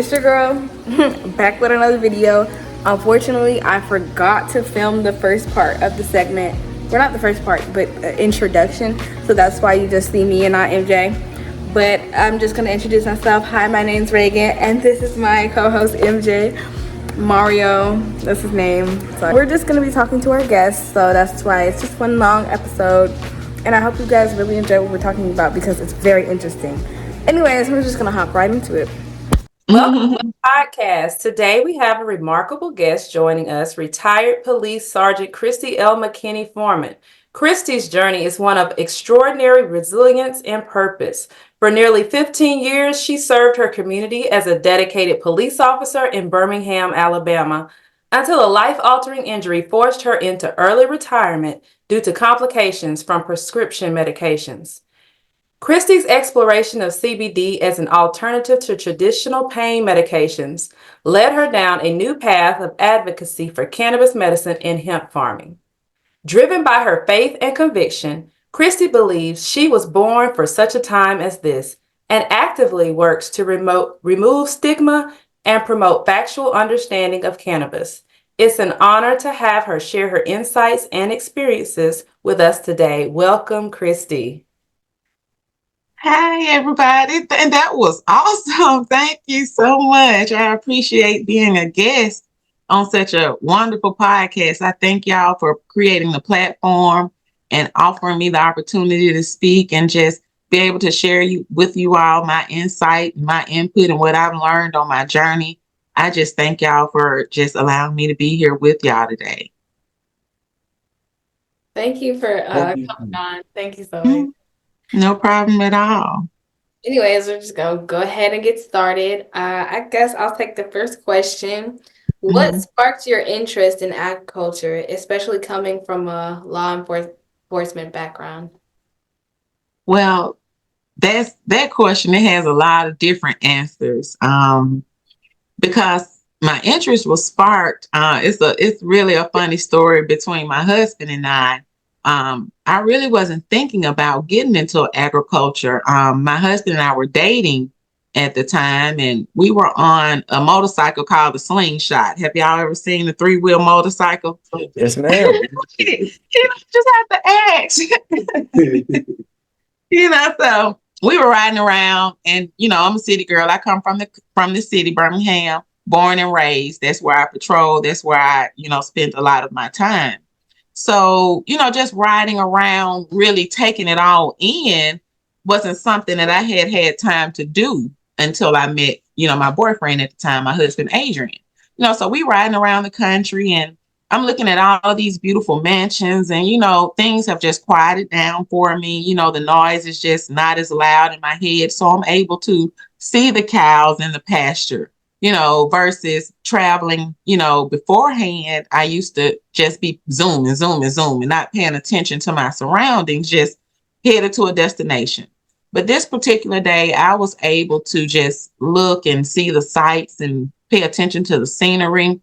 It's your girl, back with another video. Unfortunately, I forgot to film the first part of the segment. Well, not the first part, but introduction. So that's why you just see me and not MJ. But I'm just gonna introduce myself. Hi, my name's Reagan, and this is my co-host MJ. Mario, that's his name. So we're just gonna be talking to our guests, so that's why it's just one long episode. And I hope you guys really enjoy what we're talking about because it's very interesting. Anyways, we're just gonna hop right into it. Welcome to the podcast. Today we have a remarkable guest joining us, retired Police Sergeant Kristy L. McKinney-Forman. Kristy's journey is one of extraordinary resilience and purpose. For nearly 15 years, she served her community as a dedicated police officer in Birmingham, Alabama, until a life-altering injury forced her into early retirement due to complications from prescription medications. Kristy's exploration of CBD as an alternative to traditional pain medications led her down a new path of advocacy for cannabis medicine and hemp farming. Driven by her faith and conviction, Kristy believes she was born for such a time as this and actively works to remove stigma and promote factual understanding of cannabis. It's an honor to have her share her insights and experiences with us today. Welcome, Kristy. Hi, everybody. And that was awesome. Thank you so much. I appreciate being a guest on such a wonderful podcast. I thank y'all for creating the platform and offering me the opportunity to speak and just be able to share with you all my insight, my input, and what I've learned on my journey. I just thank y'all for just allowing me to be here with y'all today. Thank you for coming on. Thank you so much. No problem at all. Anyways, we're just gonna go ahead and get started. I guess I'll take the first question. What sparked your interest in agriculture, especially coming from a law enforcement background? Well, that question. It has a lot of different answers. Because my interest was sparked. It's really a funny story between my husband and I. I really wasn't thinking about getting into agriculture. My husband and I were dating at the time, and we were on a motorcycle called the Slingshot. Have y'all ever seen the 3-wheel motorcycle? Yes, ma'am. You just have to ask. So we were riding around, and I'm a city girl. I come from the city, Birmingham, born and raised. That's where I patrol. That's where I, spent a lot of my time. So, just riding around, really taking it all in wasn't something that I had time to do until I met, my boyfriend at the time, my husband, Adrian. So we riding around the country, and I'm looking at all of these beautiful mansions, and, things have just quieted down for me. The noise is just not as loud in my head. So I'm able to see the cows in the pasture, versus traveling, beforehand. I used to just be zooming, not paying attention to my surroundings, just headed to a destination. But this particular day, I was able to just look and see the sights and pay attention to the scenery. And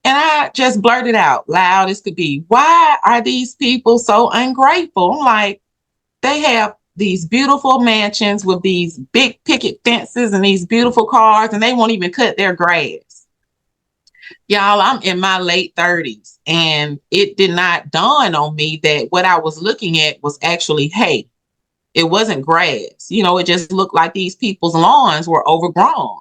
I just blurted out loud as could be, why are these people so ungrateful? I'm like, they have these beautiful mansions with these big picket fences and these beautiful cars, and they won't even cut their grass. Y'all, I'm in my late 30s, and it did not dawn on me that what I was looking at was actually hay. It wasn't grass. It just looked like these people's lawns were overgrown.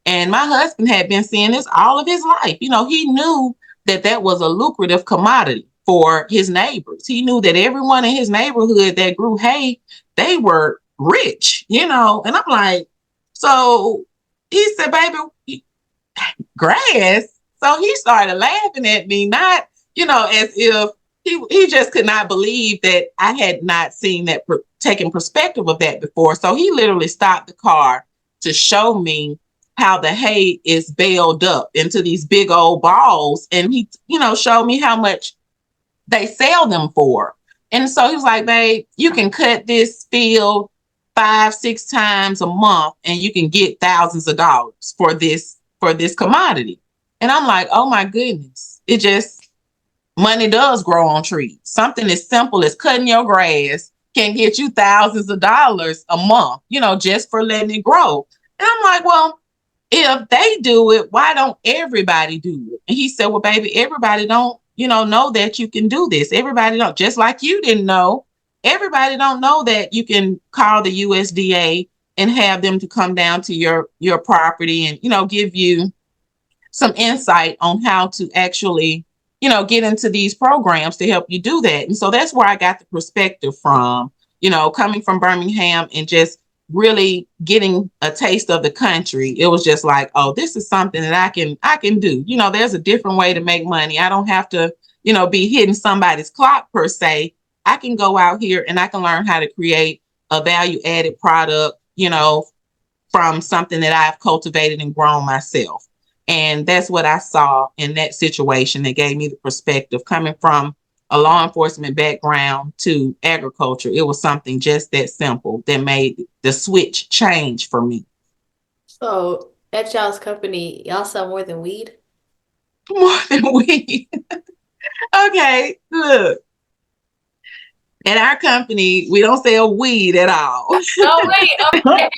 And my husband had been seeing this all of his life. He knew that was a lucrative commodity for his neighbors. He knew that everyone in his neighborhood that grew hay, they were rich, and I'm like, so he said, baby, grass. So he started laughing at me, not, as if he just could not believe that I had not seen that, taken perspective of that before. So he literally stopped the car to show me how the hay is baled up into these big old balls. And he, showed me how much they sell them for. And so he was like, babe, you can cut this field 5-6 times a month and you can get thousands of dollars for this commodity. And I'm like, oh my goodness, money does grow on trees. Something as simple as cutting your grass can get you thousands of dollars a month, just for letting it grow. And I'm like, well, if they do it, why don't everybody do it? And he said, well, baby, everybody don't, know that you can do this. Everybody don't, just like you didn't know, everybody don't know that you can call the USDA and have them to come down to your property and, give you some insight on how to actually, get into these programs to help you do that. And so that's where I got the perspective from, coming from Birmingham and just really getting a taste of the country. It was just like, oh, this is something that I can do. There's a different way to make money. I don't have to, be hitting somebody's clock per se. I can go out here and I can learn how to create a value added product, from something that I've cultivated and grown myself. And that's what I saw in that situation that gave me the perspective coming from a law enforcement background to agriculture. It was something just that simple that made the switch change for me. So at y'all's company, y'all sell more than weed? More than weed. Okay, look. At our company, we don't sell weed at all. Oh, wait. Okay.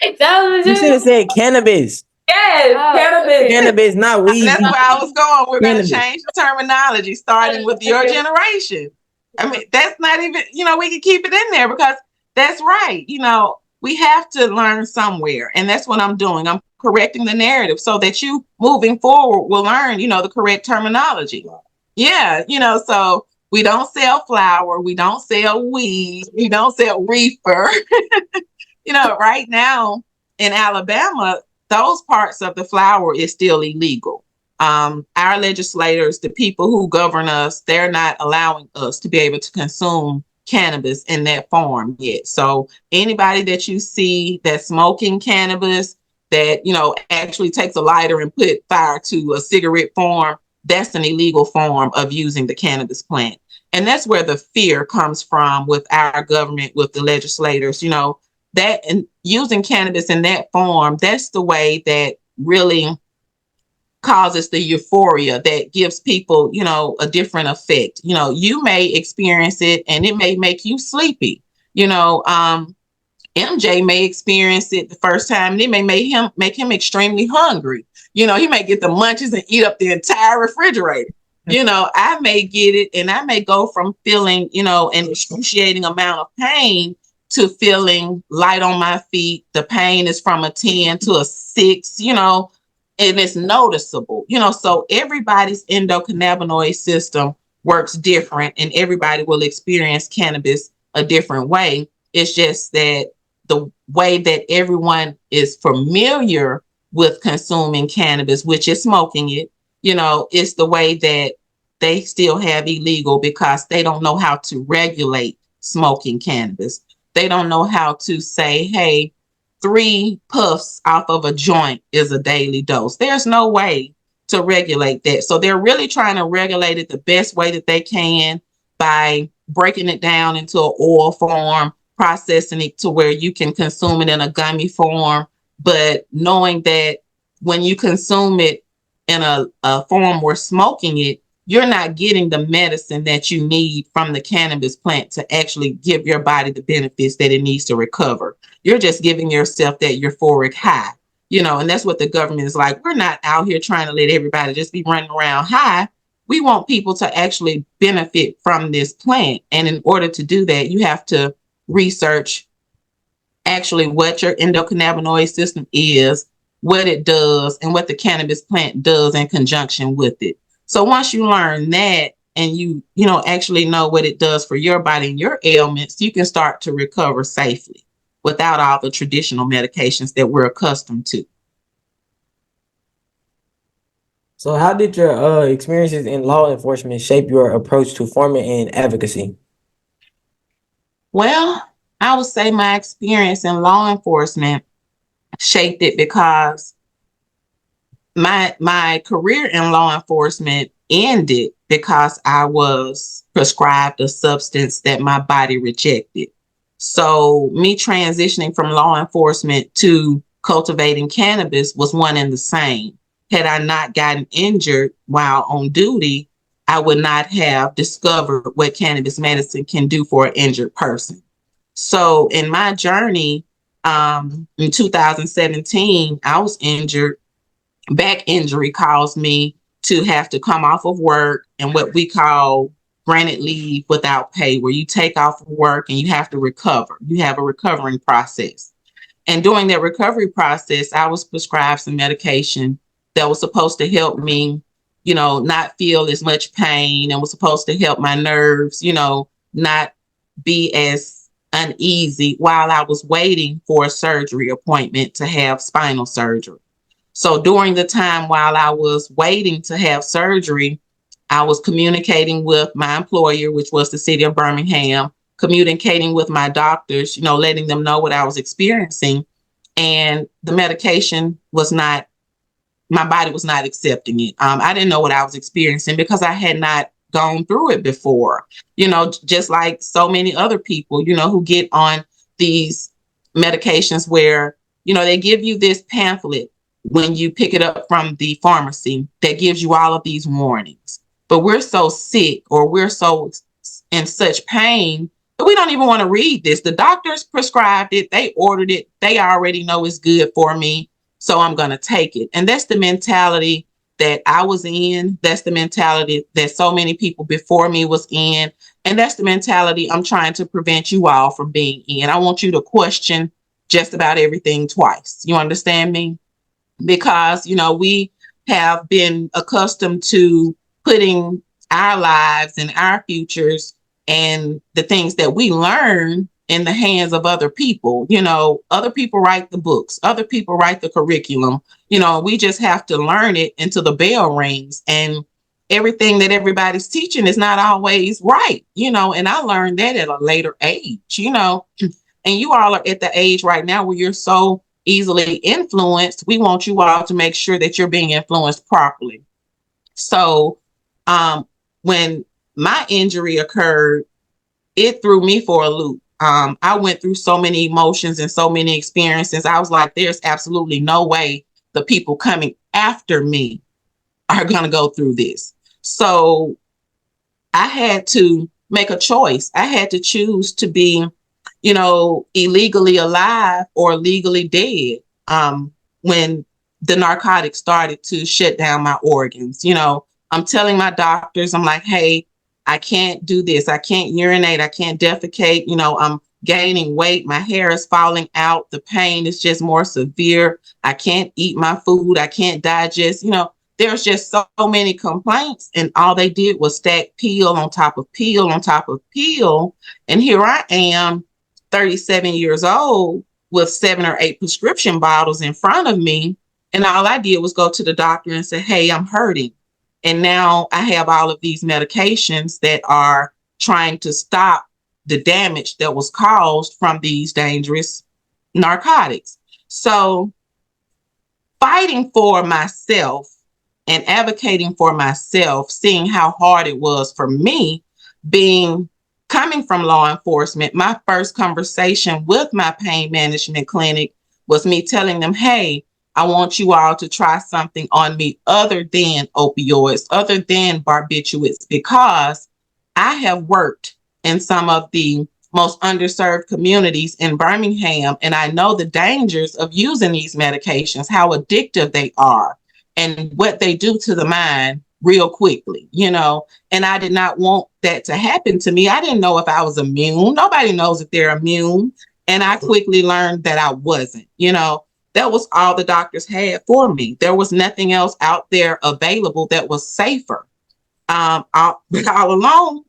You should have said cannabis. Yes, cannabis. okay. Cannabis, not weed. That's where I was going. We're going to Cannabis. change the terminology starting with your generation. I mean, that's not even, we can keep it in there because that's right. We have to learn somewhere. And that's what I'm doing. I'm correcting the narrative so that you moving forward will learn, the correct terminology. Yeah, so we don't sell flour. We don't sell weed. We don't sell reefer. Right now in Alabama, those parts of the flower is still illegal. Our legislators, the people who govern us, they're not allowing us to be able to consume cannabis in that form yet. So anybody that you see that's smoking cannabis, that, actually takes a lighter and put fire to a cigarette form, that's an illegal form of using the cannabis plant. And that's where the fear comes from with our government, with the legislators, that and using cannabis in that form, that's the way that really causes the euphoria that gives people, a different effect. You may experience it and it may make you sleepy. MJ may experience it the first time and it may make him extremely hungry. He may get the munchies and eat up the entire refrigerator. I may get it and I may go from feeling, an excruciating amount of pain to feeling light on my feet. The pain is from a 10 to a 6, and it's noticeable, so everybody's endocannabinoid system works different and everybody will experience cannabis a different way. It's just that the way that everyone is familiar with consuming cannabis, which is smoking it, it's the way that they still have illegal because they don't know how to regulate smoking cannabis. They don't know how to say, hey, 3 puffs off of a joint is a daily dose. There's no way to regulate that. So they're really trying to regulate it the best way that they can by breaking it down into an oil form, processing it to where you can consume it in a gummy form, but knowing that when you consume it in a form where smoking it, you're not getting the medicine that you need from the cannabis plant to actually give your body the benefits that it needs to recover. You're just giving yourself that euphoric high, and that's what the government is like. We're not out here trying to let everybody just be running around high. We want people to actually benefit from this plant. And in order to do that, you have to research actually what your endocannabinoid system is, what it does, and what the cannabis plant does in conjunction with it. So once you learn that and you actually know what it does for your body and your ailments, you can start to recover safely without all the traditional medications that we're accustomed to. So how did your experiences in law enforcement shape your approach to farming and advocacy? Well, I would say my experience in law enforcement shaped it because my career in law enforcement ended because I was prescribed a substance that my body rejected. So me transitioning from law enforcement to cultivating cannabis was one and the same. Had I not gotten injured while on duty, I would not have discovered what cannabis medicine can do for an injured person. So in my journey, in 2017, I was injured back injury caused me to have to come off of work and what we call granted leave without pay, where you take off of work and you have to recover. You have a recovering process. And during that recovery process, I was prescribed some medication that was supposed to help me, not feel as much pain, and was supposed to help my nerves, not be as uneasy while I was waiting for a surgery appointment to have spinal surgery. So during the time while I was waiting to have surgery, I was communicating with my employer, which was the city of Birmingham, communicating with my doctors, letting them know what I was experiencing. And the medication my body was not accepting it. I didn't know what I was experiencing because I had not gone through it before, just like so many other people, who get on these medications where, they give you this pamphlet when you pick it up from the pharmacy that gives you all of these warnings. But we're so sick, or we're so in such pain that we don't even want to read this. The doctors prescribed it. They ordered it. They already know it's good for me. So I'm going to take it. And that's the mentality that I was in. That's the mentality that so many people before me was in. And that's the mentality I'm trying to prevent you all from being in. I want you to question just about everything twice. You understand me? Because, we have been accustomed to putting our lives and our futures and the things that we learn in the hands of other people. Other people write the books, other people write the curriculum, we just have to learn it until the bell rings. And everything that everybody's teaching is not always right, and I learned that at a later age, and you all are at the age right now where you're so easily influenced. We want you all to make sure that you're being influenced properly. So when my injury occurred, it threw me for a loop. I went through so many emotions and so many experiences. I was like, there's absolutely no way the people coming after me are going to go through this. So I had to make a choice. I had to choose to be, illegally alive or legally dead. When the narcotics started to shut down my organs, I'm telling my doctors, I'm like, hey, I can't do this. I can't urinate. I can't defecate. I'm gaining weight. My hair is falling out. The pain is just more severe. I can't eat my food. I can't digest. There's just so many complaints. And all they did was stack pill on top of pill on top of pill. And here I am, 37 years old, with 7 or 8 prescription bottles in front of me. And all I did was go to the doctor and say, hey, I'm hurting. And now I have all of these medications that are trying to stop the damage that was caused from these dangerous narcotics. So fighting for myself and advocating for myself, seeing how hard it was for me coming from law enforcement, my first conversation with my pain management clinic was me telling them, hey, I want you all to try something on me other than opioids, other than barbiturates, because I have worked in some of the most underserved communities in Birmingham, and I know the dangers of using these medications, how addictive they are, and what they do to the mind real quickly, and I did not want that to happen to me. I didn't know if I was immune. Nobody knows if they're immune. And I quickly learned that I wasn't, that was all the doctors had for me. There was nothing else out there available that was safer. All along,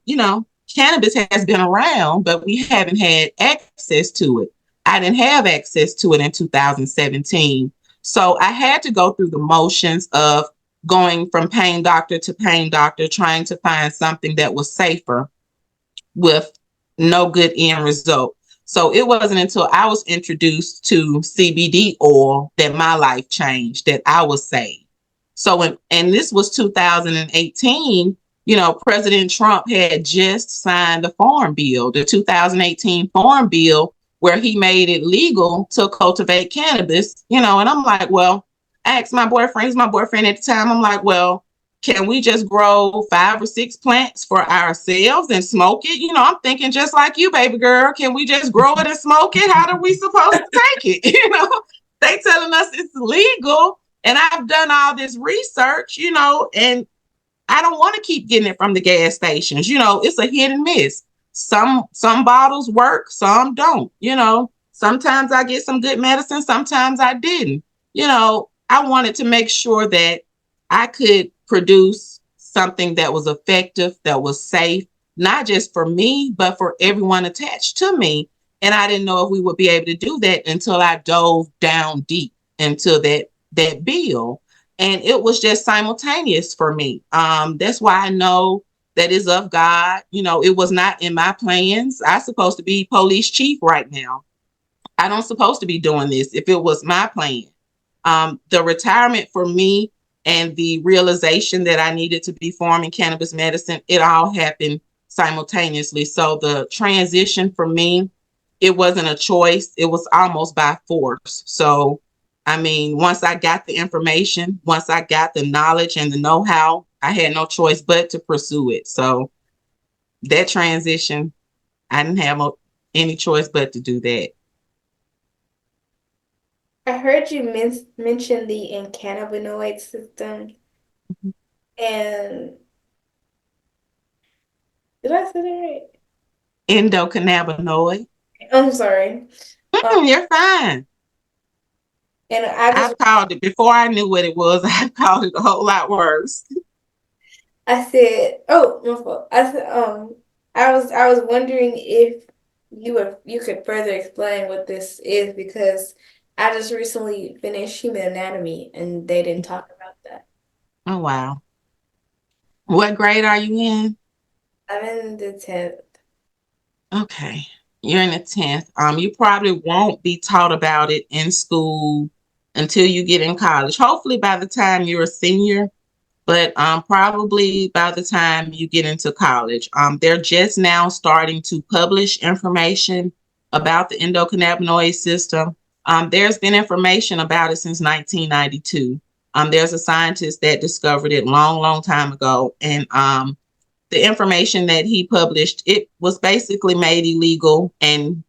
cannabis has been around, but we haven't had access to it. I didn't have access to it in 2017. So I had to go through the motions of going from pain doctor to pain doctor, trying to find something that was safer with no good end result. So it wasn't until I was introduced to CBD oil that my life changed, that I was saved. So, and this was 2018, President Trump had just signed the Farm Bill, the 2018 Farm Bill, where he made it legal to cultivate cannabis, and I'm like, well, I asked my boyfriend, he's my boyfriend at the time, I'm like, well, can we just grow 5 or 6 plants for ourselves and smoke it? I'm thinking just like you, baby girl. Can we just grow it and smoke it? How are we supposed to take it? They telling us it's legal, And I've done all this research, and I don't want to keep getting it from the gas stations. It's a hit and miss. Some bottles work, some don't. Sometimes I get some good medicine, sometimes I didn't. I wanted to make sure that I could produce something that was effective, that was safe, not just for me, but for everyone attached to me. And I didn't know if we would be able to do that until I dove down deep into that bill. And it was just simultaneous for me. That's why I know that is of God. It was not in my plans. I'm supposed to be police chief right now. I don't supposed to be doing this if it was my plan. The retirement for me and the realization that I needed to be forming cannabis medicine, it all happened simultaneously. So the transition for me, it wasn't a choice. It was almost by force. So, once I got the information, once I got the knowledge and the know-how, I had no choice but to pursue it. So that transition, I didn't have any choice but to do that. I heard you mention the cannabinoid system, and did I say that right? Endocannabinoid. I'm sorry. You're fine. And I've called it, before I knew what it was, I've called it a whole lot worse. I said, oh, my fault. I said, I was wondering if you could further explain what this is, because I just recently finished human anatomy and they didn't talk about that. Oh, wow. What grade are you in? I'm in the 10th. Okay. You're in the 10th. You probably won't be taught about it in school until you get in college. Hopefully by the time you're a senior, but probably by the time you get into college. They're just now starting to publish information about the endocannabinoid system. There's been information about it since 1992. There's a scientist that discovered it long, long time ago. And the information that he published, it was basically made illegal and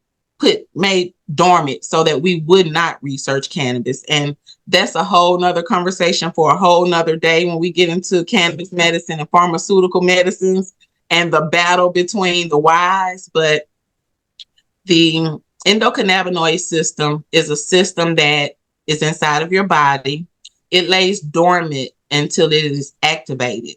made dormant so that we would not research cannabis. And that's a whole nother conversation for a whole nother day when we get into cannabis medicine and pharmaceutical medicines and the battle between the whys. But the endocannabinoid system is a system that is inside of your body. It lays dormant until it is activated.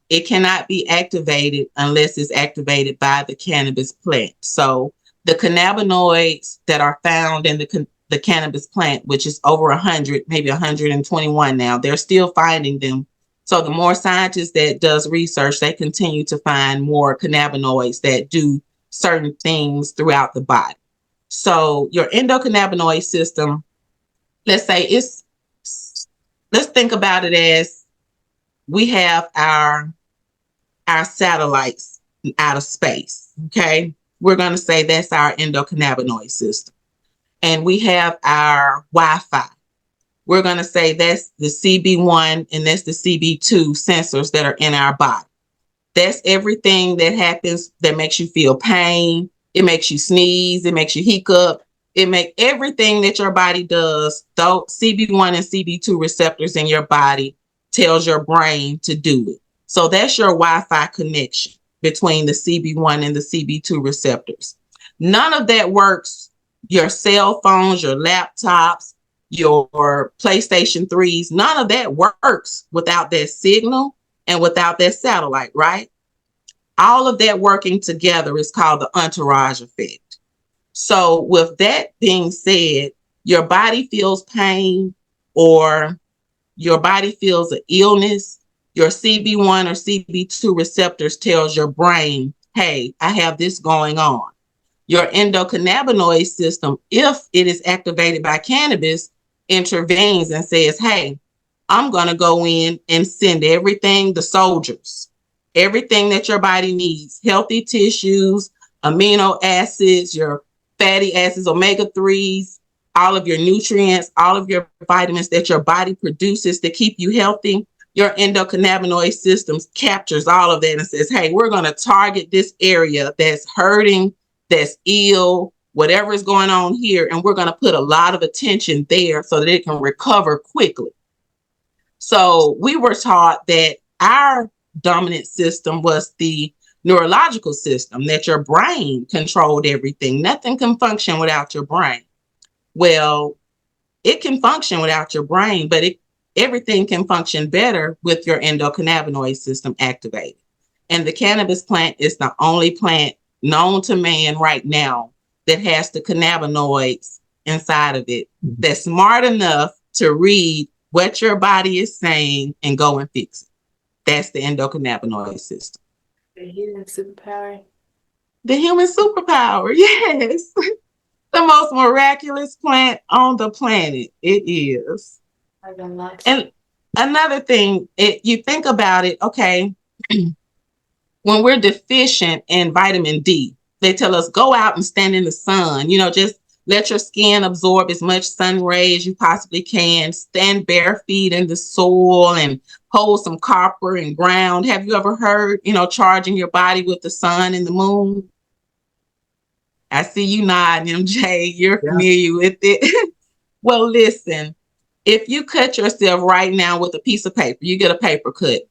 It cannot be activated unless it's activated by the cannabis plant. So the cannabinoids that are found in the cannabis plant, which is over 100, maybe 121 now, they're still finding them. So the more scientists that does research, they continue to find more cannabinoids that do certain things throughout the body. So your endocannabinoid system, let's think about it as we have our satellites out of space, okay? We're going to say that's our endocannabinoid system. And we have our Wi-Fi. We're going to say that's the CB1 and that's the CB2 sensors that are in our body. That's everything that happens that makes you feel pain. It makes you sneeze. It makes you hiccup. It makes everything that your body does, though CB1 and CB2 receptors in your body tells your brain to do it. So that's your Wi-Fi connection between the CB1 and the CB2 receptors. None of that works. Your cell phones, your laptops, your PlayStation 3s, none of that works without that signal and without that satellite, right? All of that working together is called the entourage effect. So with that being said, your body feels pain or your body feels an illness, your CB1 or CB2 receptors tells your brain, hey, I have this going on. Your endocannabinoid system, if it is activated by cannabis, intervenes and says, hey, I'm going to go in and send everything, the soldiers, everything that your body needs, healthy tissues, amino acids, your fatty acids, omega-3s, all of your nutrients, all of your vitamins that your body produces to keep you healthy. Your endocannabinoid system captures all of that and says, hey, we're going to target this area that's hurting, that's ill, whatever is going on here, and we're going to put a lot of attention there so that it can recover quickly. So we were taught that our dominant system was the neurological system, that your brain controlled everything. Nothing can function without your brain. Well, it can function without your brain, but everything can function better with your endocannabinoid system activated. And the cannabis plant is the only plant known to man right now that has the cannabinoids inside of it that's smart enough to read what your body is saying and go and fix it. That's the endocannabinoid system. The human superpower. The human superpower, yes. The most miraculous plant on the planet. It is. And another thing, you think about it, okay, when we're deficient in vitamin D, they tell us go out and stand in the sun, just let your skin absorb as much sun rays as you possibly can, stand bare feet in the soil and hold some copper and ground. Have you ever heard, charging your body with the sun and the moon? I see you nodding, MJ. You're familiar with it. Well, listen, if you cut yourself right now with a piece of paper, you get a paper cut.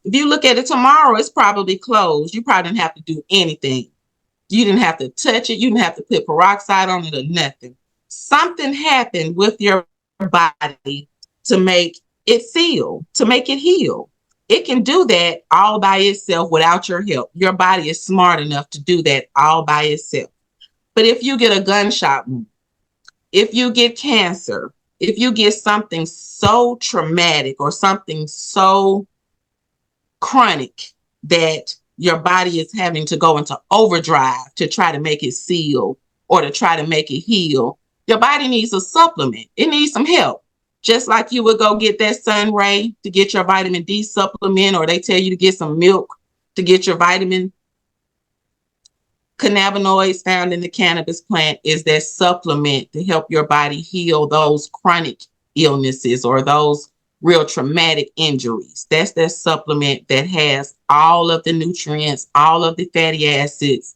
If you look at it tomorrow, it's probably closed. You probably didn't have to do anything. You didn't have to touch it. You didn't have to put peroxide on it or nothing. Something happened with your body to make it seal, to make it heal. It can do that all by itself without your help. Your body is smart enough to do that all by itself. But if you get a gunshot wound, if you get cancer, if you get something so traumatic or something so chronic that your body is having to go into overdrive to try to make it seal or to try to make it heal, your body needs a supplement. It needs some help. Just like you would go get that sun ray to get your vitamin D supplement, or they tell you to get some milk to get your vitamin. Cannabinoids found in the cannabis plant is that supplement to help your body heal those chronic illnesses or those real traumatic injuries. That's that supplement that has all of the nutrients, all of the fatty acids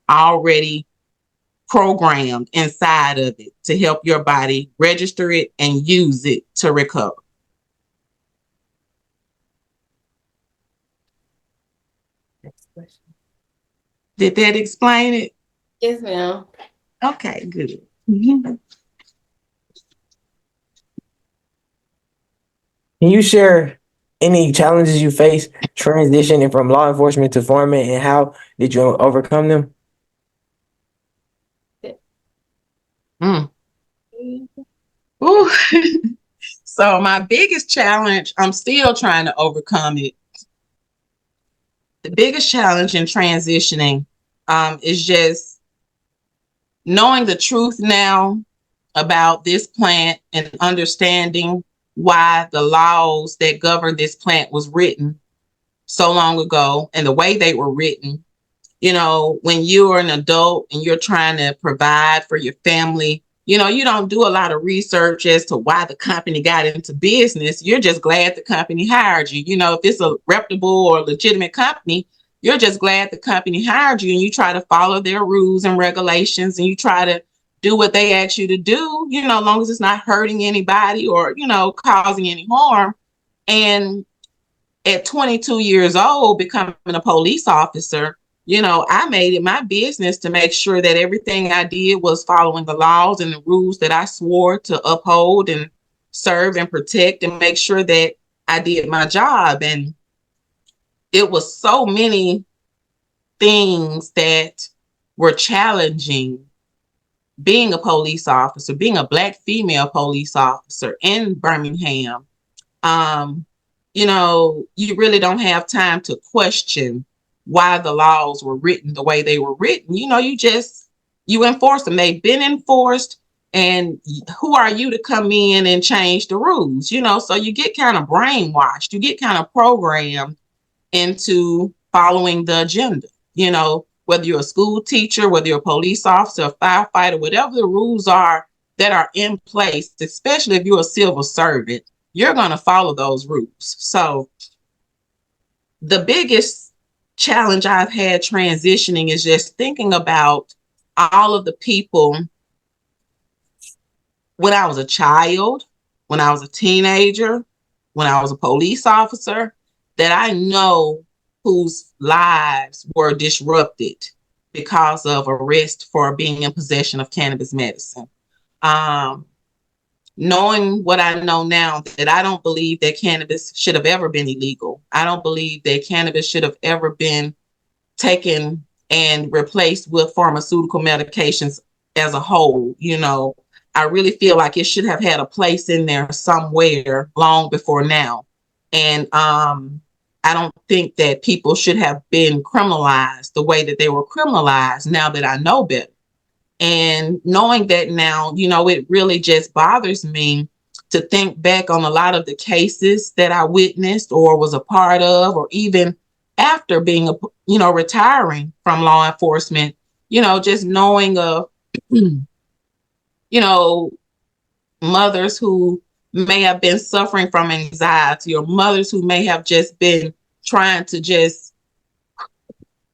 already programmed inside of it to help your body register it and use it to recover. Next question. Did that explain it? Yes, ma'am. Okay, good. Can you share any challenges you face transitioning from law enforcement to farming, and how did you overcome them? Ooh. So my biggest challenge, I'm still trying to overcome it. The biggest challenge in transitioning is just knowing the truth now about this plant and understanding why the laws that govern this plant was written so long ago and the way they were written. When you're an adult and you're trying to provide for your family, you don't do a lot of research as to why the company got into business. You're just glad the company hired you. If it's a reputable or legitimate company, you're just glad the company hired you, and you try to follow their rules and regulations, and you try to do what they ask you to do, as long as it's not hurting anybody or, causing any harm. And at 22 years old, becoming a police officer, I made it my business to make sure that everything I did was following the laws and the rules that I swore to uphold and serve and protect and make sure that I did my job. And it was so many things that were challenging being a police officer, being a Black female police officer in Birmingham. You really don't have time to question why the laws were written the way they were written. You enforce them. They've been enforced, and who are you to come in and change the rules? So you get kind of brainwashed. You get kind of programmed into following the agenda. Whether you're a school teacher, whether you're a police officer, a firefighter, whatever the rules are that are in place, especially if you're a civil servant, you're going to follow those rules. So the biggest challenge I've had transitioning is just thinking about all of the people when I was a child, when I was a teenager, when I was a police officer, that I know whose lives were disrupted because of arrest for being in possession of cannabis medicine. Um, Knowing what I know now, that I don't believe that cannabis should have ever been illegal. I don't believe that cannabis should have ever been taken and replaced with pharmaceutical medications as a whole. I really feel like it should have had a place in there somewhere long before now. And I don't think that people should have been criminalized the way that they were criminalized now that I know better. And knowing that now, it really just bothers me to think back on a lot of the cases that I witnessed or was a part of, or even after being, retiring from law enforcement, just knowing of, mothers who may have been suffering from anxiety, or mothers who may have just been trying to just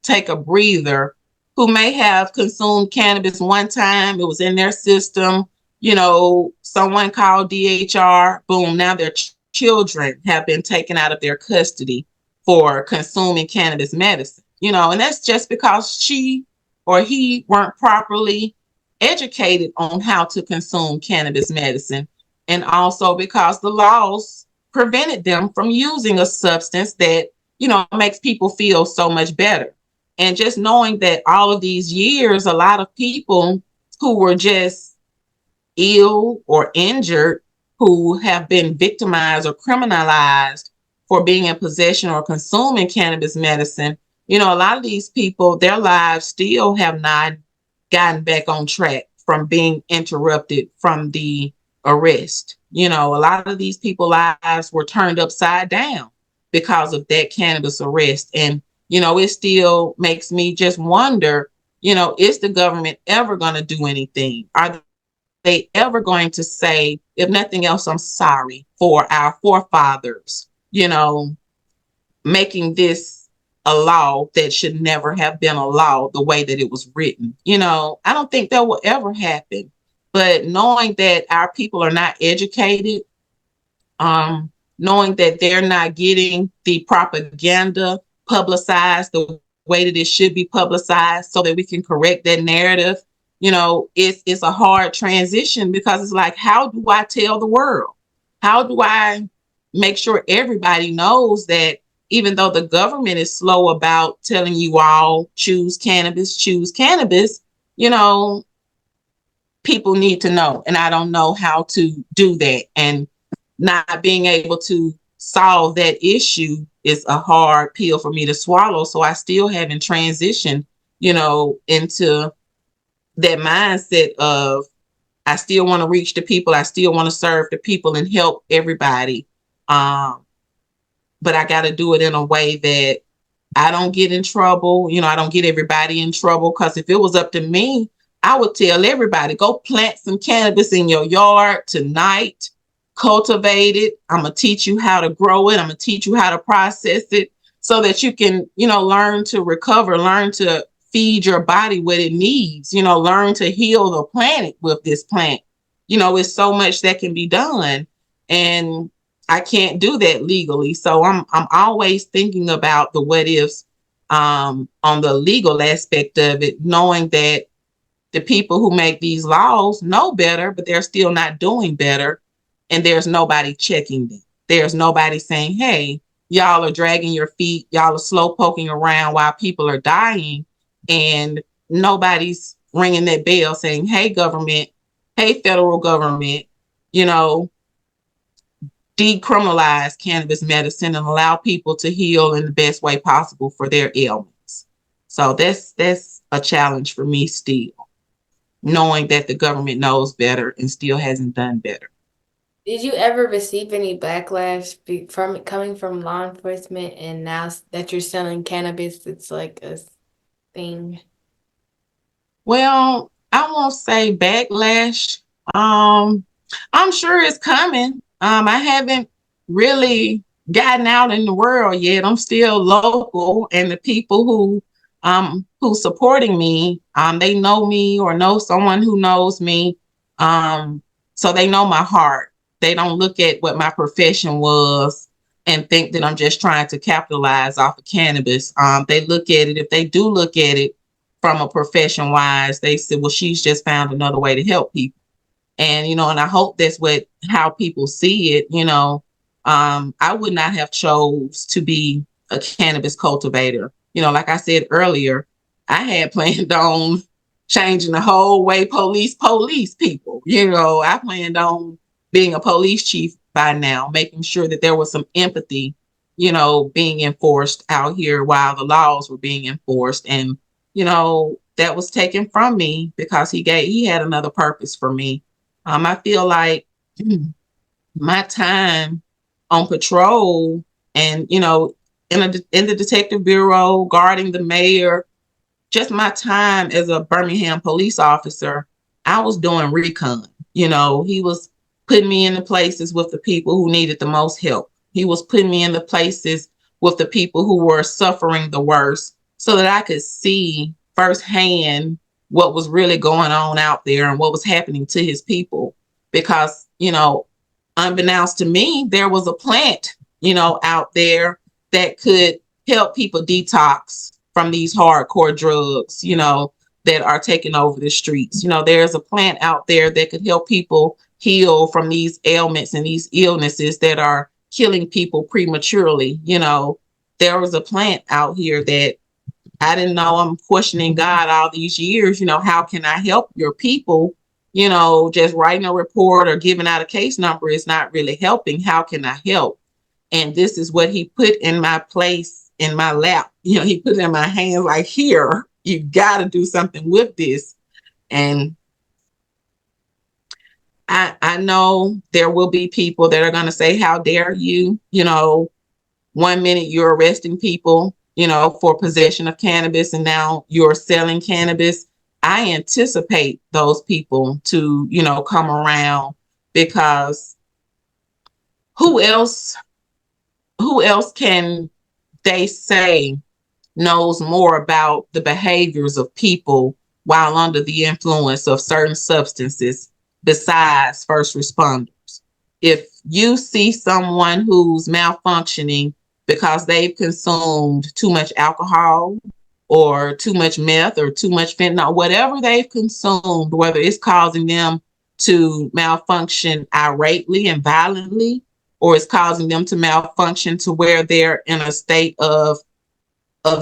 take a breather, who may have consumed cannabis one time, it was in their system, someone called DHR, boom, now their children have been taken out of their custody for consuming cannabis medicine, and that's just because she or he weren't properly educated on how to consume cannabis medicine. And also because the laws prevented them from using a substance that, makes people feel so much better. And just knowing that all of these years, a lot of people who were just ill or injured, who have been victimized or criminalized for being in possession or consuming cannabis medicine, a lot of these people, their lives still have not gotten back on track from being interrupted from the arrest. A lot of these people's lives were turned upside down because of that cannabis arrest. And it still makes me just wonder, is the government ever going to do anything? Are they ever going to say, if nothing else, I'm sorry for our forefathers, making this a law that should never have been a law the way that it was written? I don't think that will ever happen. But knowing that our people are not educated, knowing that they're not getting the propaganda publicized the way that it should be publicized so that we can correct that narrative, it's a hard transition, because it's like, how do I tell the world? How do I make sure everybody knows that even though the government is slow about telling you all choose cannabis, people need to know. And I don't know how to do that. And not being able to solve that issue is a hard pill for me to swallow. So I still haven't transitioned, into that mindset of, I still want to reach the people. I still want to serve the people and help everybody. But I got to do it in a way that I don't get in trouble. I don't get everybody in trouble, because if it was up to me, I would tell everybody, go plant some cannabis in your yard tonight, cultivate it. I'm going to teach you how to grow it. I'm going to teach you how to process it so that you can, learn to recover, learn to feed your body what it needs, learn to heal the planet with this plant. It's so much that can be done, and I can't do that legally. So I'm always thinking about the what ifs on the legal aspect of it, knowing that the people who make these laws know better, but they're still not doing better. And there's nobody checking them. There's nobody saying, hey, y'all are dragging your feet. Y'all are slow poking around while people are dying. And nobody's ringing that bell saying, hey, government, hey, federal government, decriminalize cannabis medicine and allow people to heal in the best way possible for their ailments. So that's a challenge for me still, knowing that the government knows better and still hasn't done better. Did you ever receive any backlash from coming from law enforcement, and now that you're selling cannabis, it's like a thing? Well, I won't say backlash. I'm sure it's coming. I haven't really gotten out in the world yet. I'm still local, and the people who who's supporting me, they know me or know someone who knows me. So they know my heart. They don't look at what my profession was and think that I'm just trying to capitalize off of cannabis. They look at it, if they do look at it from a profession wise, they say, well, she's just found another way to help people. And, and I hope that's how people see it. I would not have chose to be a cannabis cultivator. Like I said earlier, I had planned on changing the whole way police people. I planned on being a police chief by now, making sure that there was some empathy, being enforced out here while the laws were being enforced. And, that was taken from me because he had another purpose for me. I feel like my time on patrol and, in the detective bureau, guarding the mayor, just my time as a Birmingham police officer, I was doing recon. He was putting me in the places with the people who needed the most help. He was putting me in the places with the people who were suffering the worst so that I could see firsthand what was really going on out there and what was happening to his people. Because, unbeknownst to me, there was a plant, out there that could help people detox from these hardcore drugs, that are taking over the streets. There's a plant out there that could help people heal from these ailments and these illnesses that are killing people prematurely. There was a plant out here that I didn't know. I'm questioning God all these years. How can I help your people? Just writing a report or giving out a case number is not really helping. How can I help? And this is what he put in my place, in my lap. He put it in my hands like, here, you got to do something with this. And I know there will be people that are going to say, how dare you? 1 minute you're arresting people, for possession of cannabis, and now you're selling cannabis. I anticipate those people to, come around, because who else can they say knows more about the behaviors of people while under the influence of certain substances besides first responders? If you see someone who's malfunctioning because they've consumed too much alcohol or too much meth or too much fentanyl, whatever they've consumed, whether it's causing them to malfunction irately and violently, or it's causing them to malfunction to where they're in a state of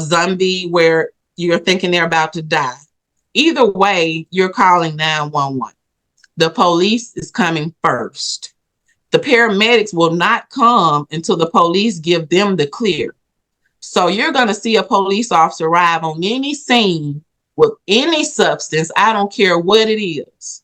zombie where you're thinking they're about to die. Either way, you're calling 911. The police is coming first. The paramedics will not come until the police give them the clear. So you're going to see a police officer arrive on any scene with any substance. I don't care what it is.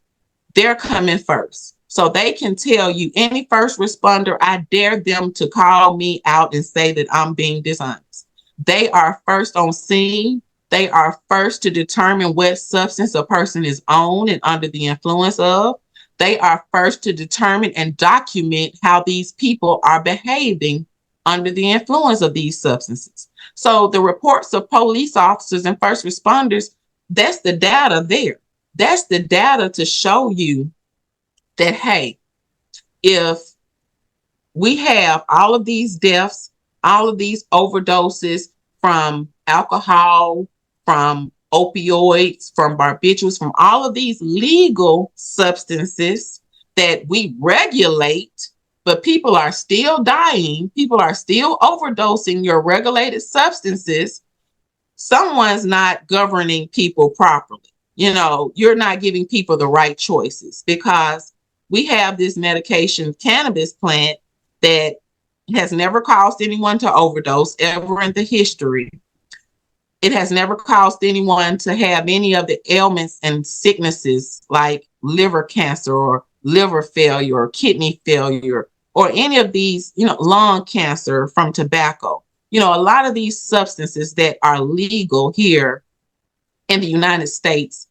They're coming first. So they can tell you, any first responder, I dare them to call me out and say that I'm being dishonest. They are first on scene. They are first to determine what substance a person is on and under the influence of. They are first to determine and document how these people are behaving under the influence of these substances. So the reports of police officers and first responders, that's the data there. That's the data to show you that, hey, if we have all of these deaths, all of these overdoses from alcohol, from opioids, from barbiturates, from all of these legal substances that we regulate, but people are still dying, people are still overdosing your regulated substances, someone's not governing people properly. You're not giving people the right choices, because we have this medication cannabis plant that has never caused anyone to overdose ever in the history. It has never caused anyone to have any of the ailments and sicknesses like liver cancer or liver failure or kidney failure or any of these, lung cancer from tobacco. A lot of these substances that are legal here in the United States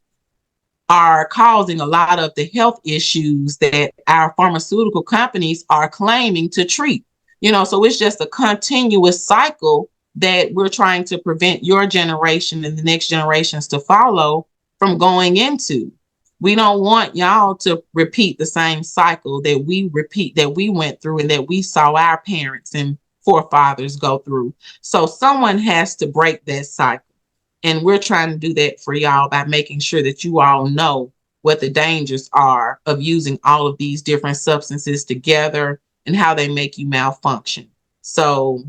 are causing a lot of the health issues that our pharmaceutical companies are claiming to treat. So it's just a continuous cycle that we're trying to prevent your generation and the next generations to follow from going into. We don't want y'all to repeat the same cycle that we went through and that we saw our parents and forefathers go through. So someone has to break that cycle. And we're trying to do that for y'all by making sure that you all know what the dangers are of using all of these different substances together and how they make you malfunction. So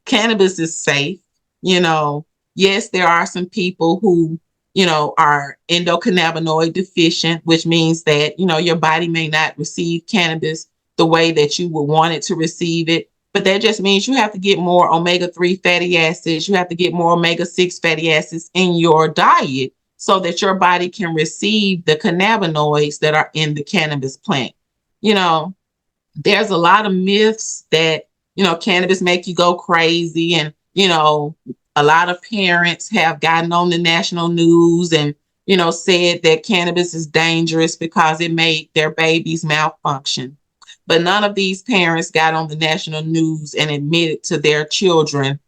cannabis is safe. Yes, there are some people who, are endocannabinoid deficient, which means that, your body may not receive cannabis the way that you would want it to receive it. But that just means you have to get more omega-3 fatty acids. You have to get more omega-6 fatty acids in your diet so that your body can receive the cannabinoids that are in the cannabis plant. There's a lot of myths that, cannabis make you go crazy. And, a lot of parents have gotten on the national news and, said that cannabis is dangerous because it made their babies malfunction. But none of these parents got on the national news and admitted to their children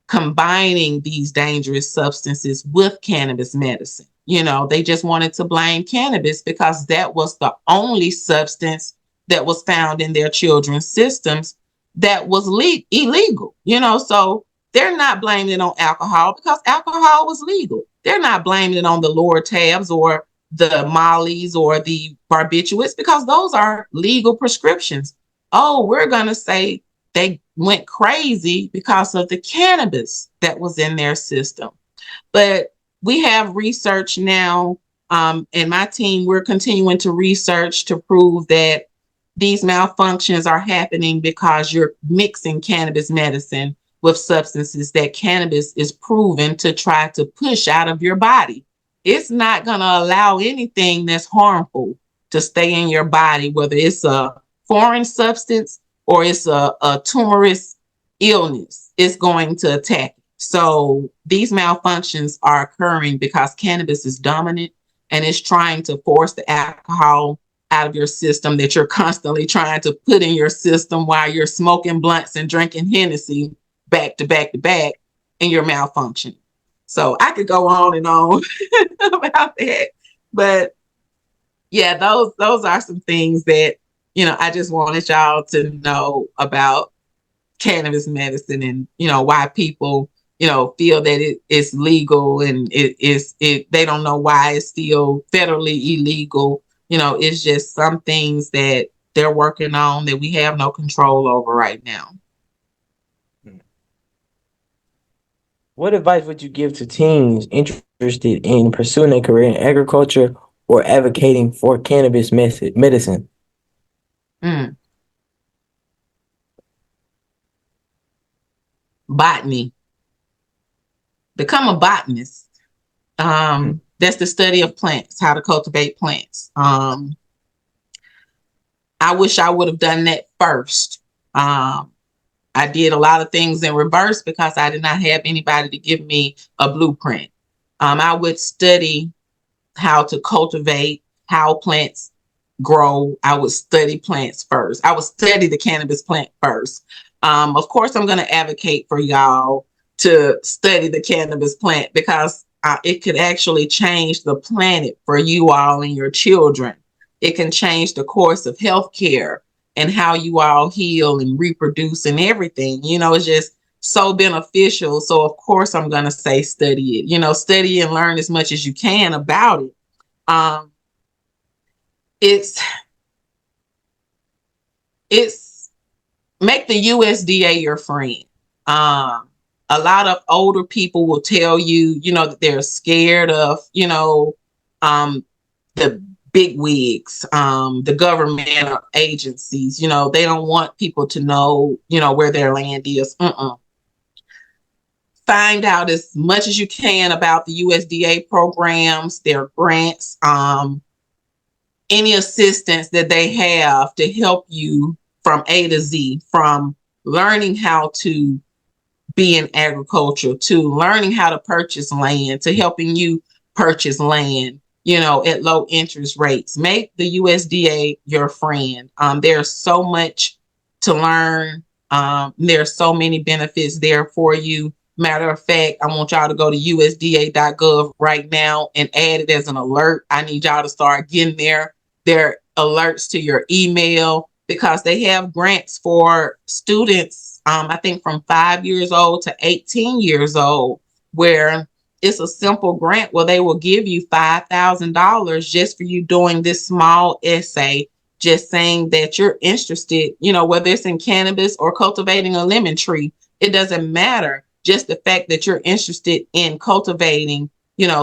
combining these dangerous substances with cannabis medicine. They just wanted to blame cannabis because that was the only substance that was found in their children's systems that was illegal. So they're not blaming it on alcohol because alcohol was legal. They're not blaming it on the Lortabs or the Mollies or the barbiturates because those are legal prescriptions. Oh, we're going to say they went crazy because of the cannabis that was in their system. But we have research now, and my team, we're continuing to research to prove that these malfunctions are happening because you're mixing cannabis medicine with substances that cannabis is proven to try to push out of your body. It's not going to allow anything that's harmful to stay in your body, whether it's a foreign substance or it's a tumorous illness. It's going to attack it. So these malfunctions are occurring because cannabis is dominant and it's trying to force the alcohol out of your system that you're constantly trying to put in your system while you're smoking blunts and drinking Hennessy back to back to back, and you're malfunctioning. So I could go on and on about that. But yeah, those are some things that, I just wanted y'all to know about cannabis medicine and, why people, feel that it's legal and they don't know why it's still federally illegal. It's just some things that they're working on that we have no control over right now. What advice would you give to teens interested in pursuing a career in agriculture or advocating for cannabis medicine? Botany. Become a botanist. That's the study of plants, how to cultivate plants. I wish I would have done that first. I did a lot of things in reverse because I did not have anybody to give me a blueprint. I would study how to cultivate, how plants grow. I would study plants first. I would study the cannabis plant first. Of course, I'm going to advocate for y'all to study the cannabis plant because it could actually change the planet for you all and your children. It can change the course of healthcare and how you all heal and reproduce and everything. It's just so beneficial. So of course I'm going to say study it, study and learn as much as you can about it. It's make the USDA your friend. A lot of older people will tell you, that they're scared of, the big wigs, the government agencies, they don't want people to know, where their land is. Find out as much as you can about the USDA programs, their grants, any assistance that they have to help you from A to Z, from learning how to be in agriculture to learning how to purchase land to helping you purchase land, at low interest rates. Make the USDA your friend. There's so much to learn There's so many benefits there for you. Matter of fact, I want y'all to go to USDA.gov right now and add it as an alert. I need y'all to start getting their alerts to your email, because they have grants for students, I think from 5 years old to 18 years old, where it's a simple grant where they will give you $5,000 just for you doing this small essay, just saying that you're interested, whether it's in cannabis or cultivating a lemon tree, it doesn't matter. Just the fact that you're interested in cultivating,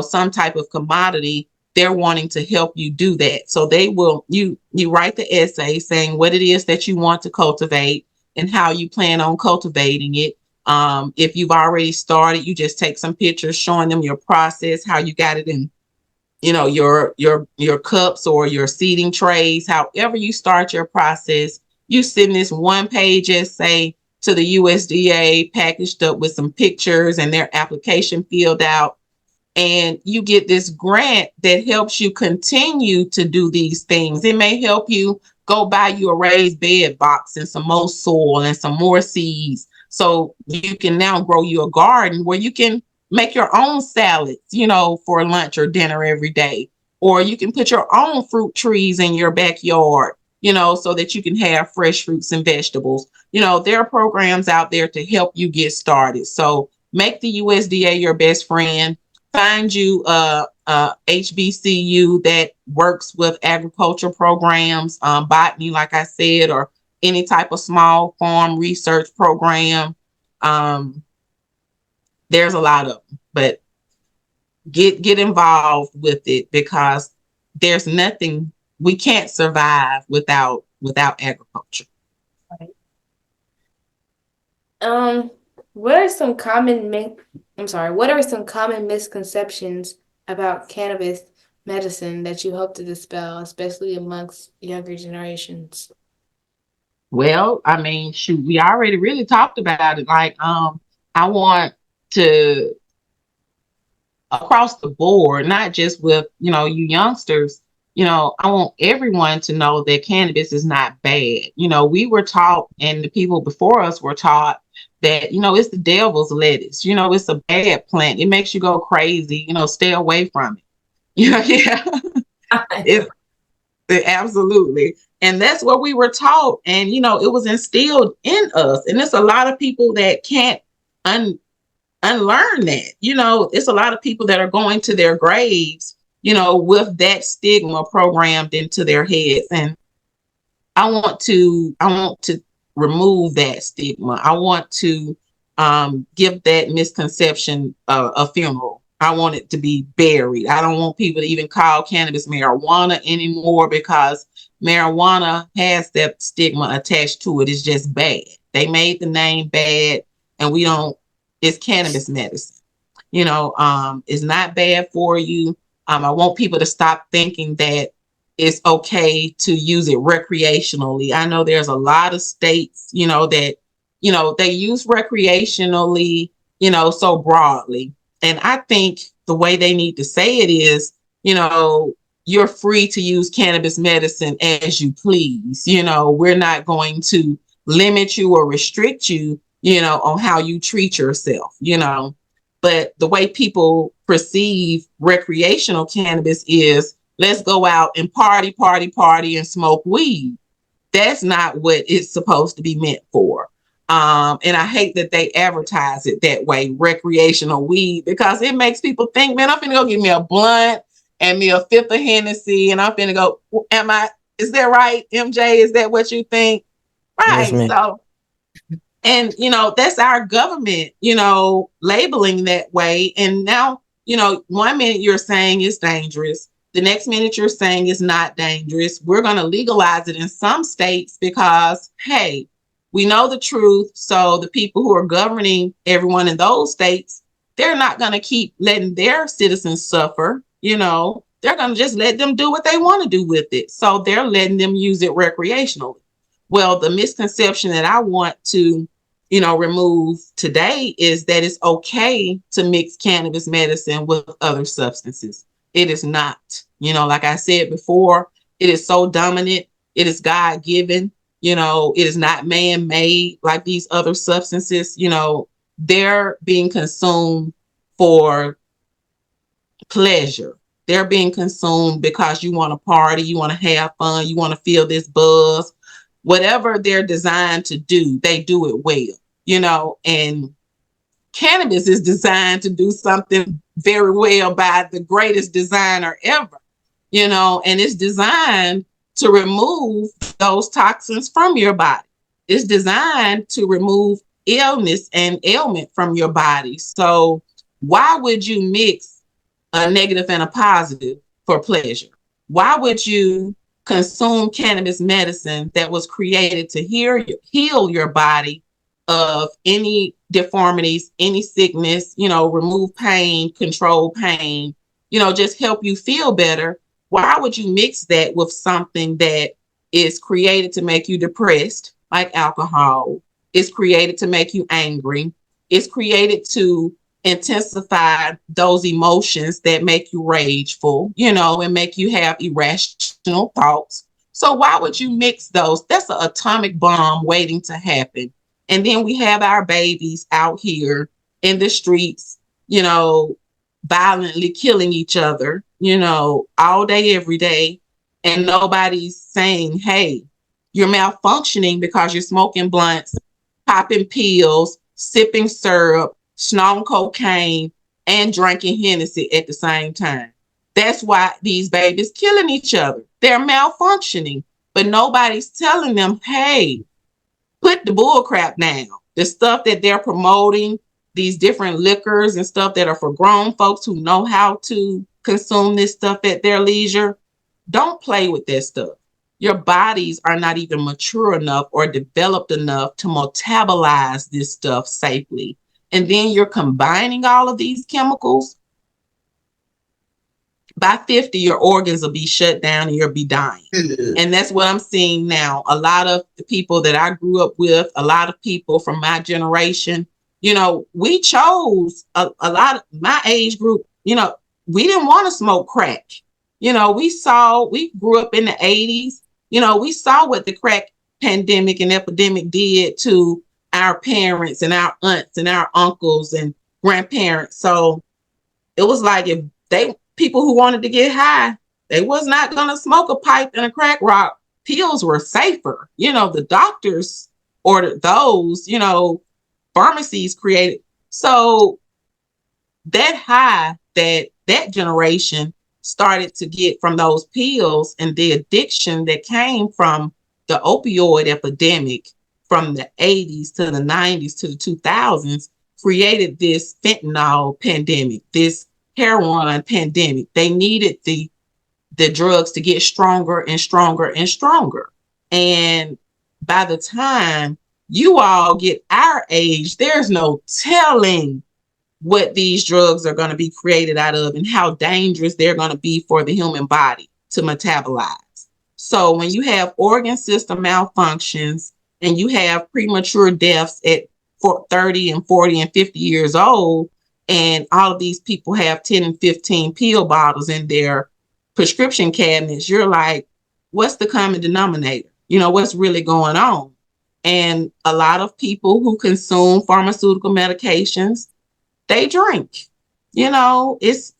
some type of commodity, they're wanting to help you do that. So they will, you write the essay saying what it is that you want to cultivate and how you plan on cultivating it. If you've already started, you just take some pictures showing them your process, how you got it in, your cups or your seeding trays. However you start your process, you send this 1-page essay to the USDA packaged up with some pictures and their application filled out. And you get this grant that helps you continue to do these things. It may help you go buy you a raised bed box and some more soil and some more seeds, so you can now grow you a garden where you can make your own salads, for lunch or dinner every day. Or you can put your own fruit trees in your backyard, so that you can have fresh fruits and vegetables. There are programs out there to help you get started. So make the USDA your best friend. Find you a HBCU that works with agriculture programs, botany, like I said, or any type of small farm research program. There's a lot of them, but get involved with it, because there's nothing, we can't survive without agriculture. What are some common misconceptions about cannabis medicine that you hope to dispel, especially amongst younger generations? Well, I mean, shoot, we already really talked about it. Like, I want to, across the board, not just with, you youngsters, I want everyone to know that cannabis is not bad. We were taught, and the people before us were taught, that, it's the devil's lettuce. It's a bad plant. It makes you go crazy. Stay away from it. Yeah. Absolutely. And that's what we were taught. And, it was instilled in us. And there's a lot of people that can't unlearn that. It's a lot of people that are going to their graves, with that stigma programmed into their heads. And I want to remove that stigma. I want to give that misconception a funeral. I want it to be buried. I don't want people to even call cannabis marijuana anymore, because marijuana has that stigma attached to it. It's just bad. They made the name bad, and it's cannabis medicine. It's not bad for you. I want people to stop thinking that it's okay to use it recreationally. I know there's a lot of states, that, they use recreationally, so broadly. And I think the way they need to say it is, you're free to use cannabis medicine as you please. We're not going to limit you or restrict you, on how you treat yourself, But the way people perceive recreational cannabis is, let's go out and party, and smoke weed. That's not what it's supposed to be meant for. And I hate that they advertise it that way, recreational weed, because it makes people think, man, I'm finna go get me a blunt and me a fifth of Hennessy, and I'm finna go, is that right, MJ? Is that what you think? Right. Yes, so, and, that's our government, labeling that way. And now, 1 minute you're saying it's dangerous. The next minute you're saying it's not dangerous. We're going to legalize it in some states because, hey, we know the truth. So the people who are governing everyone in those states, they're not going to keep letting their citizens suffer. They're going to just let them do what they want to do with it. So they're letting them use it recreationally. Well, the misconception that I want to, remove today is that it's okay to mix cannabis medicine with other substances. It is not. Like I said before, it is so dominant. It is God-given. It is not man-made like these other substances. They're being consumed for pleasure. They're being consumed because you want to party, you want to have fun, you want to feel this buzz. Whatever they're designed to do, they do it well, and cannabis is designed to do something very well by the greatest designer ever, and it's designed to remove those toxins from your body. It's designed to remove illness and ailment from your body. So why would you mix a negative and a positive for pleasure? Why would you consume cannabis medicine that was created to heal your body of any deformities, any sickness, remove pain, control pain, just help you feel better? Why would you mix that with something that is created to make you depressed, like alcohol? It's created to make you angry. It's created to intensify those emotions that make you rageful, and make you have irrational thoughts. So why would you mix those? That's an atomic bomb waiting to happen. And then we have our babies out here in the streets, violently killing each other, all day, every day. And nobody's saying, hey, you're malfunctioning because you're smoking blunts, popping pills, sipping syrup, snorting cocaine, and drinking Hennessy at the same time. That's why these babies killing each other. They're malfunctioning, but nobody's telling them, hey, put the bull crap down. The stuff that they're promoting, these different liquors and stuff that are for grown folks who know how to consume this stuff at their leisure, don't play with that stuff. Your bodies are not even mature enough or developed enough to metabolize this stuff safely. And then you're combining all of these chemicals. By 50, your organs will be shut down and you'll be dying. And that's what I'm seeing now. A lot of the people that I grew up with, a lot of people from my generation, we chose a lot of my age group, we didn't want to smoke crack. We grew up in the 80s. We saw what the crack pandemic and epidemic did to our parents and our aunts and our uncles and grandparents. So it was like if people who wanted to get high, they was not going to smoke a pipe and a crack rock. Pills were safer. The doctors ordered those, pharmacies created. So that high that generation started to get from those pills and the addiction that came from the opioid epidemic from the 80s to the 90s to the 2000s created this fentanyl pandemic, this heroin pandemic. They needed the drugs to get stronger and stronger and stronger. And by the time you all get our age, there's no telling what these drugs are going to be created out of and how dangerous they're going to be for the human body to metabolize. So when you have organ system malfunctions and you have premature deaths at 30 and 40 and 50 years old, and all of these people have 10 and 15 pill bottles in their prescription cabinets, you're like, what's the common denominator? What's really going on? And a lot of people who consume pharmaceutical medications, they drink. It's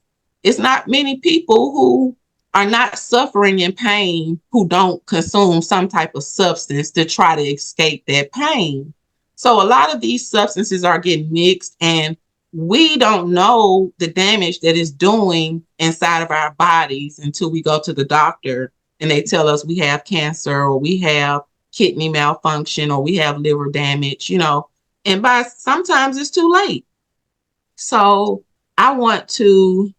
not many people who are not suffering in pain who don't consume some type of substance to try to escape that pain. So a lot of these substances are getting mixed, and we don't know the damage that it's doing inside of our bodies until we go to the doctor and they tell us we have cancer or we have kidney malfunction or we have liver damage, and by sometimes it's too late. So I want to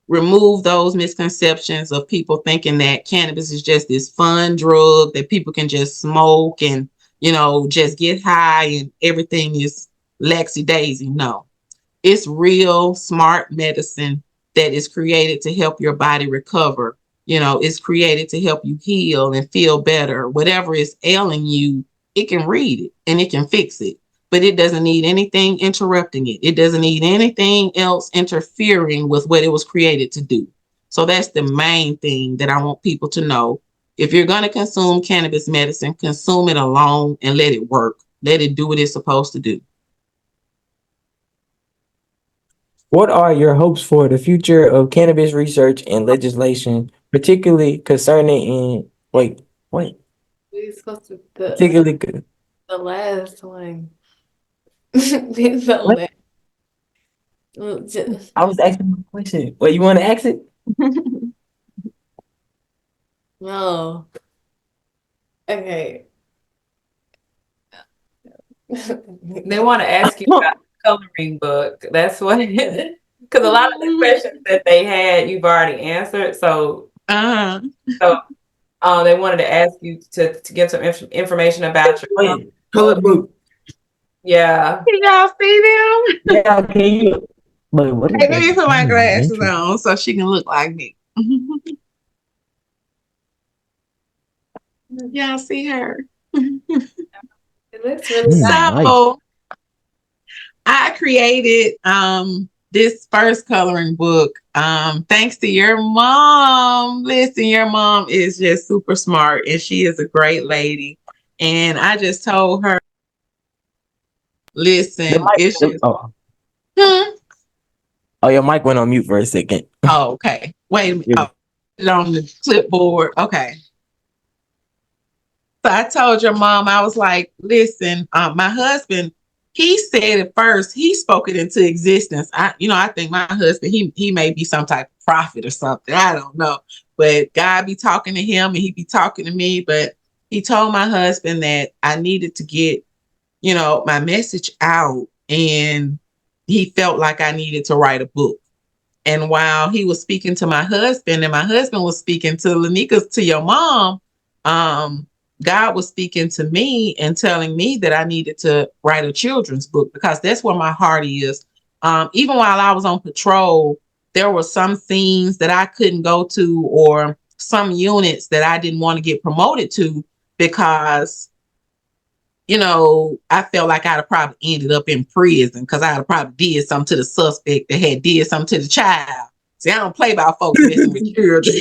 remove those misconceptions of people thinking that cannabis is just this fun drug that people can just smoke and, just get high and everything is laxy-daisy. No, it's real smart medicine that is created to help your body recover. It's created to help you heal and feel better. Whatever is ailing you, it can read it and it can fix it. But it doesn't need anything interrupting it. It doesn't need anything else interfering with what it was created to do. So that's the main thing that I want people to know. If you're going to consume cannabis medicine, consume it alone and let it work. Let it do what it's supposed to do. What are your hopes for the future of cannabis research and legislation, particularly concerning in wait, wait, We supposed to particularly the last one. The what? last. I was asking my question. Wait, you want to ask it? No. Okay. They want to ask you about the coloring book. That's what it is. Because a lot of the questions that they had, you've already answered. So they wanted to ask you to get some information about your Wait, color book. Yeah. Can y'all see them? Yeah, can you? Wait, what is Hey, let me that? put my glasses on so she can look like me. Y'all see her? It looks really nice. So I created this first coloring book thanks to your mom. Listen, your mom is just super smart and she is a great lady. And I just told her, listen, it's just Oh, your mic went on mute for a second. Oh, okay. Wait a minute. Oh, it on the clipboard. Okay. So I told your mom, I was like, listen, my husband, he said it first, he spoke it into existence. I think my husband, he may be some type of prophet or something. I don't know. But God be talking to him and he be talking to me. But he told my husband that I needed to get, my message out. And he felt like I needed to write a book. And while he was speaking to my husband and my husband was speaking to Lanika, to your mom, God was speaking to me and telling me that I needed to write a children's book because that's where my heart is. Even while I was on patrol, there were some scenes that I couldn't go to or some units that I didn't want to get promoted to because I felt like I'd have probably ended up in prison because I'd have probably did something to the suspect that had did something to the child. See, I don't play about folks messing with children.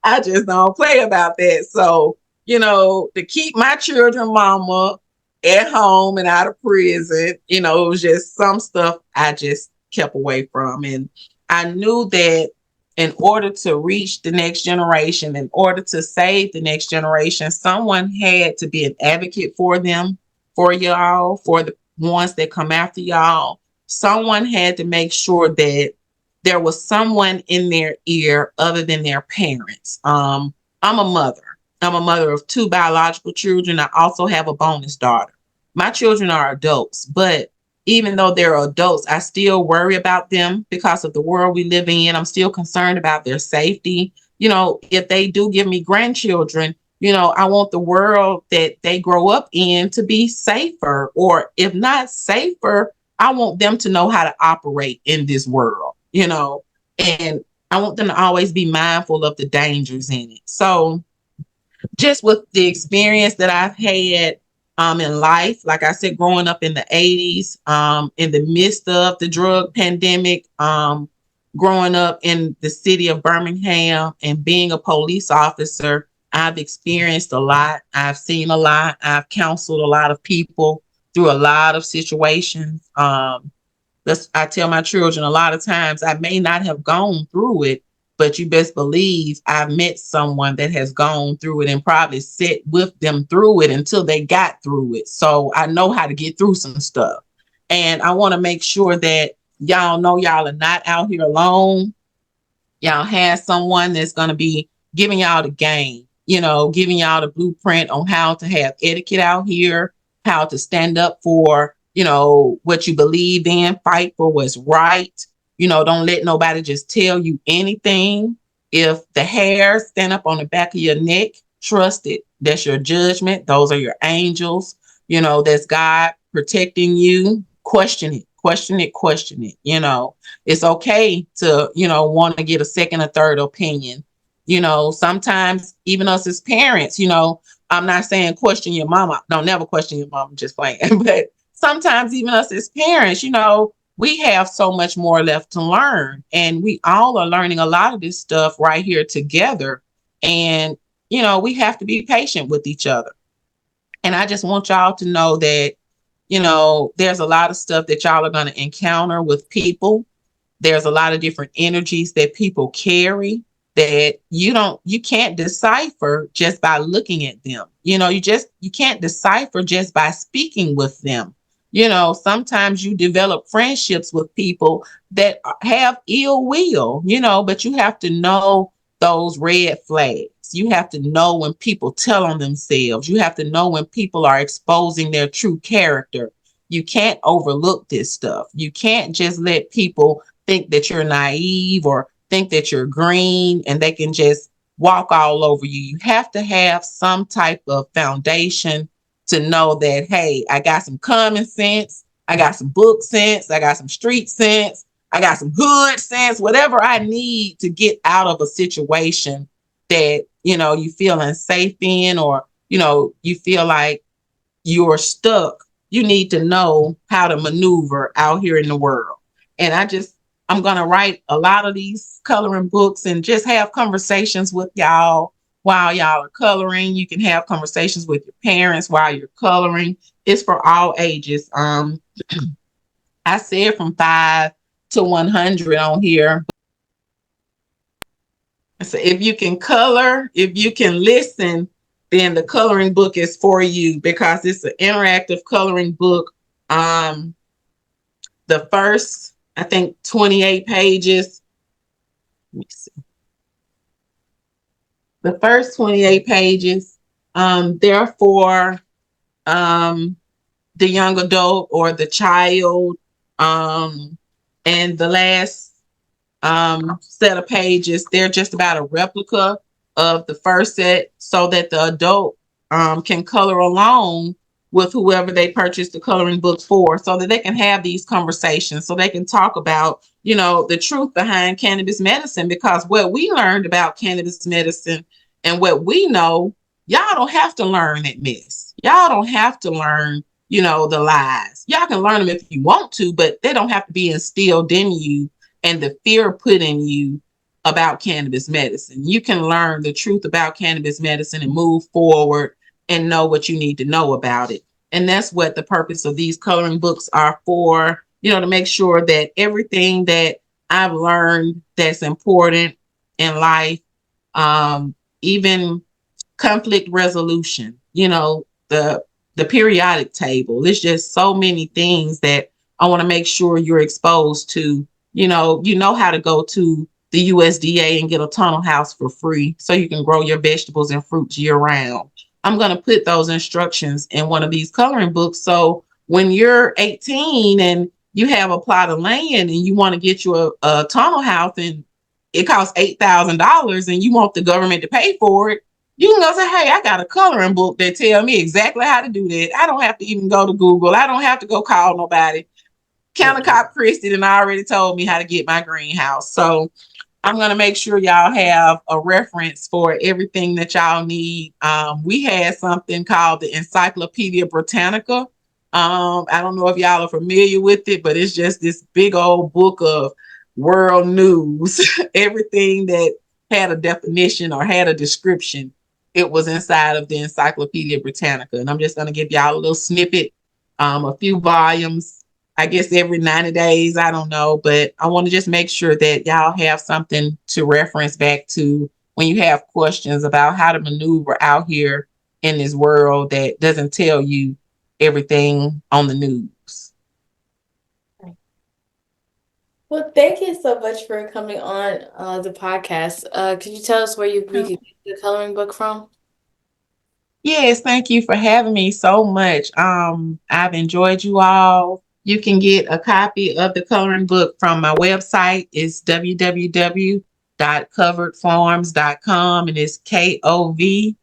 I just don't play about that. So, to keep my children mama at home and out of prison, it was just some stuff I just kept away from. And I knew that in order to reach the next generation, in order to save the next generation, someone had to be an advocate for them, for y'all, for the ones that come after y'all. Someone had to make sure that there was someone in their ear other than their parents. I'm a mother. I'm a mother of 2 biological children. I also have a bonus daughter. My children are adults, but even though they're adults, I still worry about them because of the world we live in. I'm still concerned about their safety. If they do give me grandchildren, I want the world that they grow up in to be safer, or if not safer, I want them to know how to operate in this world, and I want them to always be mindful of the dangers in it. So just with the experience that I've had in life, like I said, growing up in the 80s, in the midst of the drug pandemic, growing up in the city of Birmingham and being a police officer, I've experienced a lot. I've seen a lot. I've counseled a lot of people through a lot of situations. I tell my children a lot of times I may not have gone through it, but you best believe I've met someone that has gone through it and probably sat with them through it until they got through it. So I know how to get through some stuff. And I want to make sure that y'all know y'all are not out here alone. Y'all have someone that's going to be giving y'all the game, giving y'all the blueprint on how to have etiquette out here, how to stand up for, what you believe in, fight for what's right. Don't let nobody just tell you anything. If the hairs stand up on the back of your neck, trust it. That's your judgment. Those are your angels. That's God protecting you. Question it. Question it. Question it. It's okay to, want to get a second or third opinion. Sometimes even us as parents, I'm not saying question your mama. Don't never question your mama, just playing. But sometimes even us as parents, we have so much more left to learn. And we all are learning a lot of this stuff right here together. And we have to be patient with each other. And I just want y'all to know that, there's a lot of stuff that y'all are going to encounter with people. There's a lot of different energies that people carry that you can't decipher just by looking at them. You can't decipher just by speaking with them. Sometimes you develop friendships with people that have ill will, but you have to know those red flags. You have to know when people tell on themselves. You have to know when people are exposing their true character. You can't overlook this stuff. You can't just let people think that you're naive or think that you're green and they can just walk all over you. You have to have some type of foundation to know that, hey, I got some common sense, I got some book sense, I got some street sense, I got some hood sense, whatever I need to get out of a situation that, you feel unsafe in, or, you feel like you're stuck. You need to know how to maneuver out here in the world. And I'm going to write a lot of these coloring books and just have conversations with y'all while y'all are coloring. You can have conversations with your parents while you're coloring. It's for all ages. I said from 5 to 100 on here. So if you can color, if you can listen, then the coloring book is for you, because it's an interactive coloring book. The first, I think, 28 pages. Let me see. The first 28 pages, they're for the young adult or the child. And the last set of pages, they're just about a replica of the first set, so that the adult can color along with whoever they purchased the coloring book for, so that they can have these conversations, so they can talk about, the truth behind cannabis medicine. Because what we learned about cannabis medicine and what we know, y'all don't have to learn that mess. Y'all don't have to learn, the lies. Y'all can learn them if you want to, but they don't have to be instilled in you and the fear put in you about cannabis medicine. You can learn the truth about cannabis medicine and move forward and know what you need to know about it. And that's what the purpose of these coloring books are for, to make sure that everything that I've learned that's important in life, even conflict resolution, the periodic table. There's just so many things that I want to make sure you're exposed to. You know how to go to the USDA and get a tunnel house for free so you can grow your vegetables and fruits year round. I'm going to put those instructions in one of these coloring books. So when you're 18 and you have a plot of land and you want to get you a tunnel house and it costs $8,000 and you want the government to pay for it, you can go say, hey, I got a coloring book that tell me exactly how to do that. I don't have to even go to Google. I don't have to go call nobody. Countercop Kristy and already told me how to get my greenhouse. So I'm going to make sure y'all have a reference for everything that y'all need. We had something called the Encyclopedia Britannica. I don't know if y'all are familiar with it, but it's just this big old book of world news. Everything that had a definition or had a description, it was inside of the Encyclopedia Britannica. And I'm just going to give y'all a little snippet, a few volumes. I guess every 90 days, I don't know, but I want to just make sure that y'all have something to reference back to when you have questions about how to maneuver out here in this world that doesn't tell you everything on the news. Well, thank you so much for coming on the podcast. Could you tell us where we could get the coloring book from? Yes, thank you for having me so much. I've enjoyed you all. You can get a copy of the coloring book from my website. It's www.coveredfarms.com, and it's KOVERED,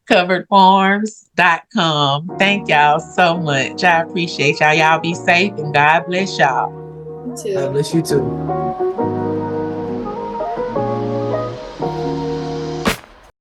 coveredfarms.com. Thank y'all so much. I appreciate y'all. Y'all be safe and God bless y'all. You too. God bless you too.